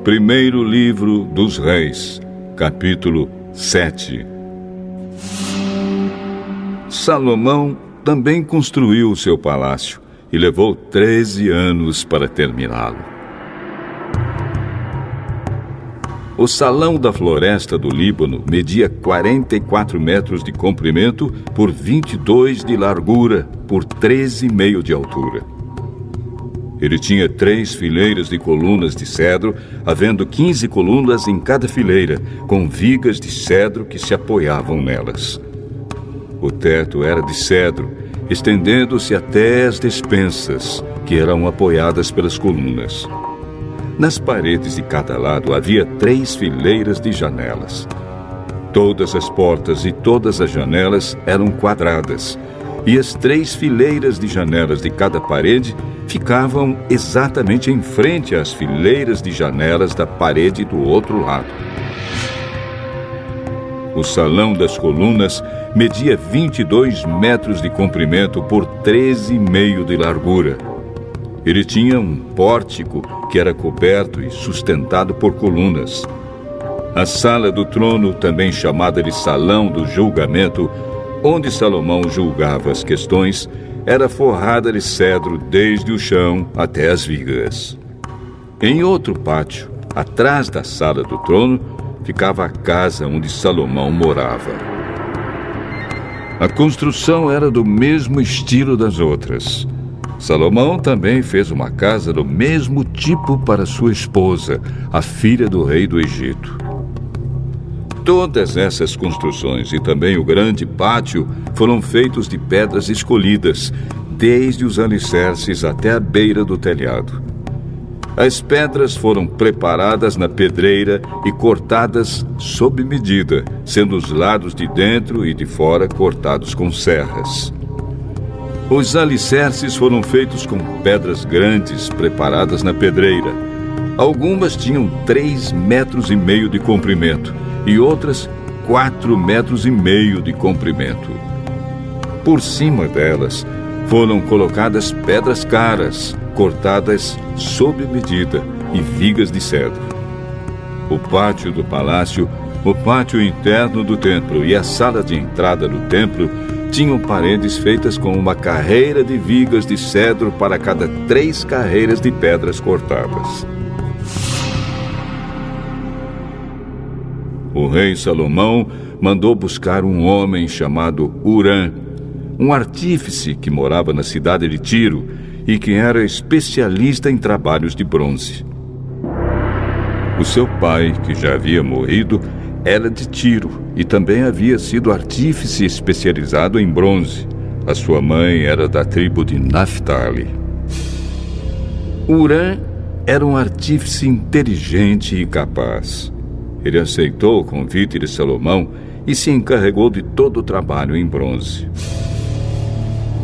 Primeiro livro dos Reis, capítulo 7. Salomão também construiu o seu palácio e levou 13 anos para terminá-lo. O salão da floresta do Líbano media 44 metros de comprimento por 22 de largura por 13,5 de altura. Ele tinha 3 fileiras de colunas de cedro, havendo 15 colunas em cada fileira, com vigas de cedro que se apoiavam nelas. O teto era de cedro, estendendo-se até as despensas, que eram apoiadas pelas colunas. Nas paredes de cada lado havia 3 fileiras de janelas. Todas as portas e todas as janelas eram quadradas, e as 3 fileiras de janelas de cada parede ficavam exatamente em frente às fileiras de janelas da parede do outro lado. O salão das colunas media 22 metros de comprimento por 13,5 de largura. Ele tinha um pórtico que era coberto e sustentado por colunas. A sala do trono, também chamada de Salão do Julgamento, onde Salomão julgava as questões, era forrada de cedro desde o chão até as vigas. Em outro pátio, atrás da sala do trono, ficava a casa onde Salomão morava. A construção era do mesmo estilo das outras. Salomão também fez uma casa do mesmo tipo para sua esposa, a filha do rei do Egito. Todas essas construções e também o grande pátio foram feitos de pedras escolhidas, desde os alicerces até a beira do telhado. As pedras foram preparadas na pedreira e cortadas sob medida, sendo os lados de dentro e de fora cortados com serras. Os alicerces foram feitos com pedras grandes preparadas na pedreira. Algumas tinham 3,5 metros de comprimento e outras 4,5 metros de comprimento. Por cima delas foram colocadas pedras caras, cortadas sob medida, e vigas de cedro. O pátio do palácio, o pátio interno do templo e a sala de entrada do templo tinham paredes feitas com uma carreira de vigas de cedro para cada 3 carreiras de pedras cortadas. O rei Salomão mandou buscar um homem chamado Hurã, um artífice que morava na cidade de Tiro e que era especialista em trabalhos de bronze. O seu pai, que já havia morrido, era de Tiro e também havia sido artífice especializado em bronze. A sua mãe era da tribo de Naftali. Hurã era um artífice inteligente e capaz. Ele aceitou o convite de Salomão e se encarregou de todo o trabalho em bronze.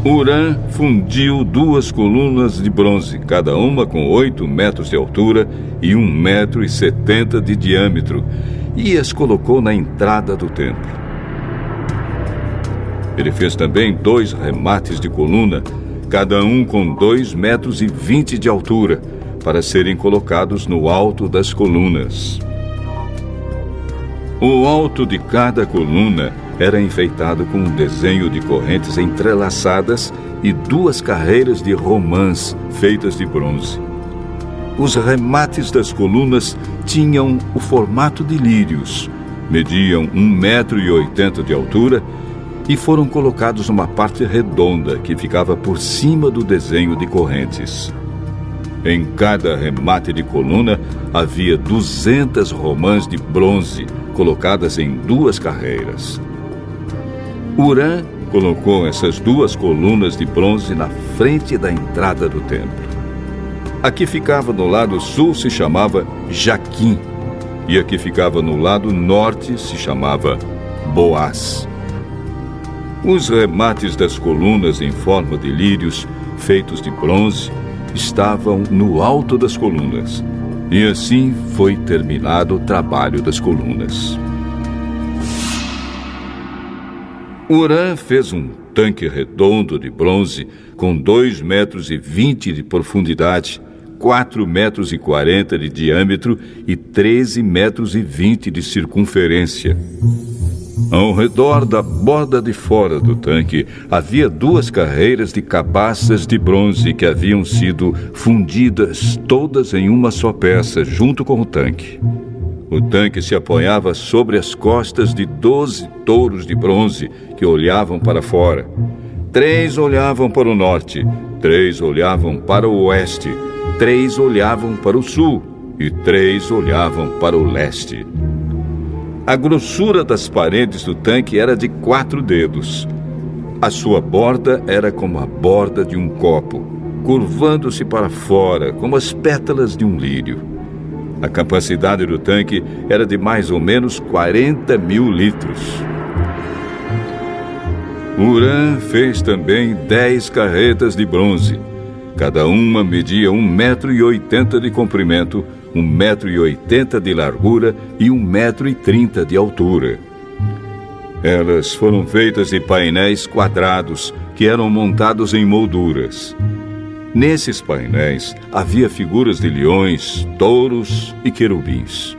Hurã fundiu 2 colunas de bronze, cada uma com 8 metros de altura e 1,70 m de diâmetro, e as colocou na entrada do templo. Ele fez também 2 remates de coluna, cada um com 2,20 metros de altura, para serem colocados no alto das colunas. O alto de cada coluna era enfeitado com um desenho de correntes entrelaçadas e 2 carreiras de romãs feitas de bronze. Os remates das colunas tinham o formato de lírios, mediam 1,80 m de altura e foram colocados numa parte redonda que ficava por cima do desenho de correntes. Em cada remate de coluna havia 200 romãs de bronze colocadas em 2 carreiras. Hurã colocou essas 2 colunas de bronze na frente da entrada do templo. A que ficava no lado sul se chamava Jaquim, e a que ficava no lado norte se chamava Boaz. Os remates das colunas em forma de lírios, feitos de bronze, estavam no alto das colunas, e assim foi terminado o trabalho das colunas. Hurã fez um tanque redondo de bronze com 2,20 metros de profundidade, 4,40 metros de diâmetro e 13,20 metros de circunferência. Ao redor da borda de fora do tanque havia 2 carreiras de cabaças de bronze que haviam sido fundidas todas em uma só peça junto com o tanque. O tanque se apoiava sobre as costas de 12 touros de bronze que olhavam para fora. 3 olhavam para o norte, 3 olhavam para o oeste, 3 olhavam para o sul e 3 olhavam para o leste. A grossura das paredes do tanque era de 4 dedos. A sua borda era como a borda de um copo, curvando-se para fora como as pétalas de um lírio. A capacidade do tanque era de mais ou menos 40 mil litros. Huram fez também 10 carretas de bronze. Cada uma media 1,80 metro de comprimento, 1,80 metro de largura e 1,30 metro de altura. Elas foram feitas de painéis quadrados que eram montados em molduras. Nesses painéis havia figuras de leões, touros e querubins.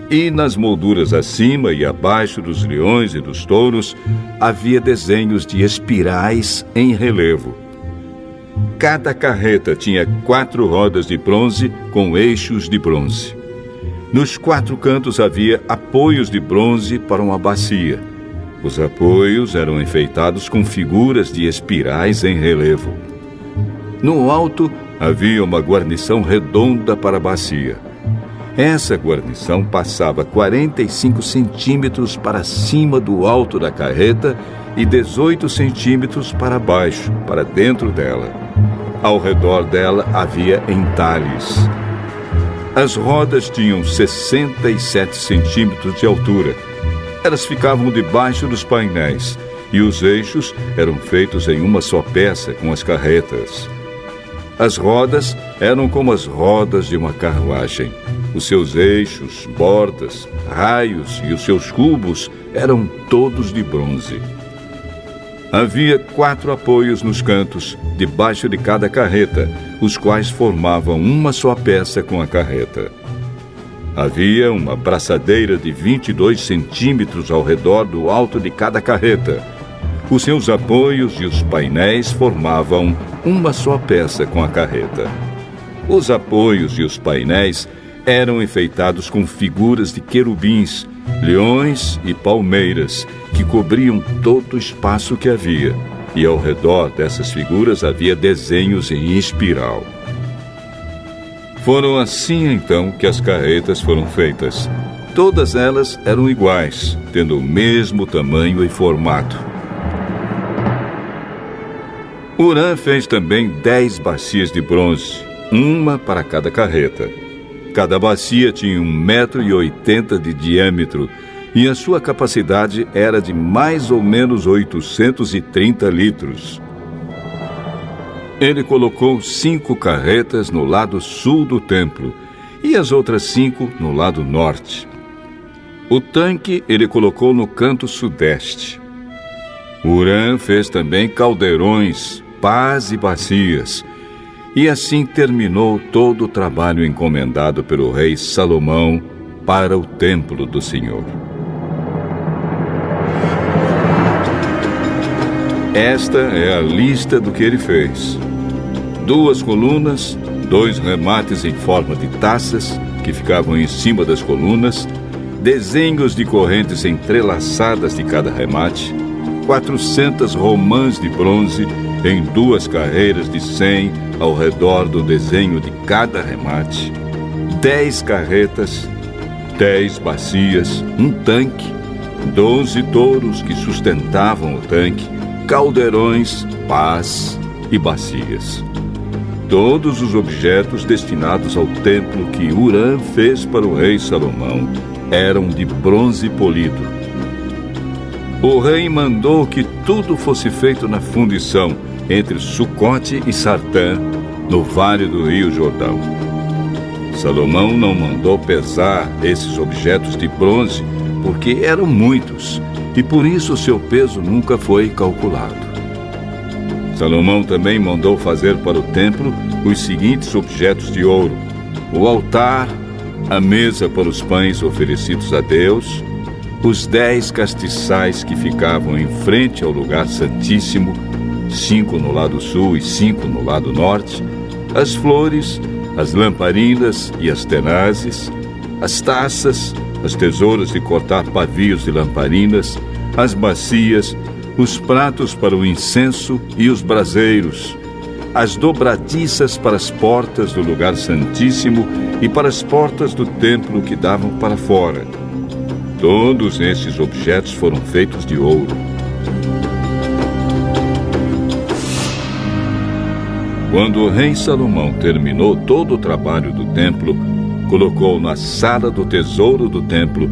E nas molduras acima e abaixo dos leões e dos touros havia desenhos de espirais em relevo. Cada carreta tinha 4 rodas de bronze com eixos de bronze. Nos 4 cantos havia apoios de bronze para uma bacia. Os apoios eram enfeitados com figuras de espirais em relevo. No alto havia uma guarnição redonda para a bacia. Essa guarnição passava 45 centímetros para cima do alto da carreta e 18 centímetros para baixo, para dentro dela. Ao redor dela havia entalhes. As rodas tinham 67 centímetros de altura. Elas ficavam debaixo dos painéis e os eixos eram feitos em uma só peça com as carretas. As rodas eram como as rodas de uma carruagem. Os seus eixos, bordas, raios e os seus cubos eram todos de bronze. Havia 4 apoios nos cantos, debaixo de cada carreta, os quais formavam uma só peça com a carreta. Havia uma braçadeira de 22 centímetros ao redor do alto de cada carreta. Os seus apoios e os painéis formavam uma só peça com a carreta. Os apoios e os painéis eram enfeitados com figuras de querubins, leões e palmeiras, que cobriam todo o espaço que havia, e ao redor dessas figuras havia desenhos em espiral. Foram assim então que as carretas foram feitas. Todas elas eram iguais, tendo o mesmo tamanho e formato. Huram fez também 10 bacias de bronze, uma para cada carreta. Cada bacia tinha 1,80 metro de diâmetro e a sua capacidade era de mais ou menos 830 litros. Ele colocou 5 carretas no lado sul do templo e as outras 5 no lado norte. O tanque ele colocou no canto sudeste. Huram fez também caldeirões, pás e bacias, e assim terminou todo o trabalho encomendado pelo rei Salomão para o templo do Senhor. Esta é a lista do que ele fez: 2 colunas, 2 remates em forma de taças que ficavam em cima das colunas, desenhos de correntes entrelaçadas de cada remate, 400 romãs de bronze em 2 carreiras de 100 ao redor do desenho de cada remate, 10 carretas, 10 bacias, um tanque, 12 touros que sustentavam o tanque, caldeirões, pás e bacias. Todos os objetos destinados ao templo que Huram fez para o rei Salomão eram de bronze polido. O rei mandou que tudo fosse feito na fundição entre Sucote e Sartã, no vale do rio Jordão. Salomão não mandou pesar esses objetos de bronze porque eram muitos e por isso seu peso nunca foi calculado. Salomão também mandou fazer para o templo os seguintes objetos de ouro: o altar, a mesa para os pães oferecidos a Deus, os 10 castiçais que ficavam em frente ao lugar santíssimo, 5 no lado sul e 5 no lado norte, as flores, as lamparinas e as tenazes, as taças, as tesouras de cortar pavios de lamparinas, as bacias, os pratos para o incenso e os braseiros, as dobradiças para as portas do lugar santíssimo e para as portas do templo que davam para fora. Todos esses objetos foram feitos de ouro. Quando o rei Salomão terminou todo o trabalho do templo, colocou na sala do tesouro do templo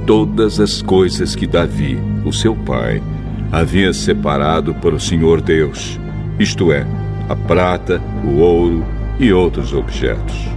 todas as coisas que Davi, o seu pai, havia separado para o Senhor Deus, isto é, a prata, o ouro e outros objetos.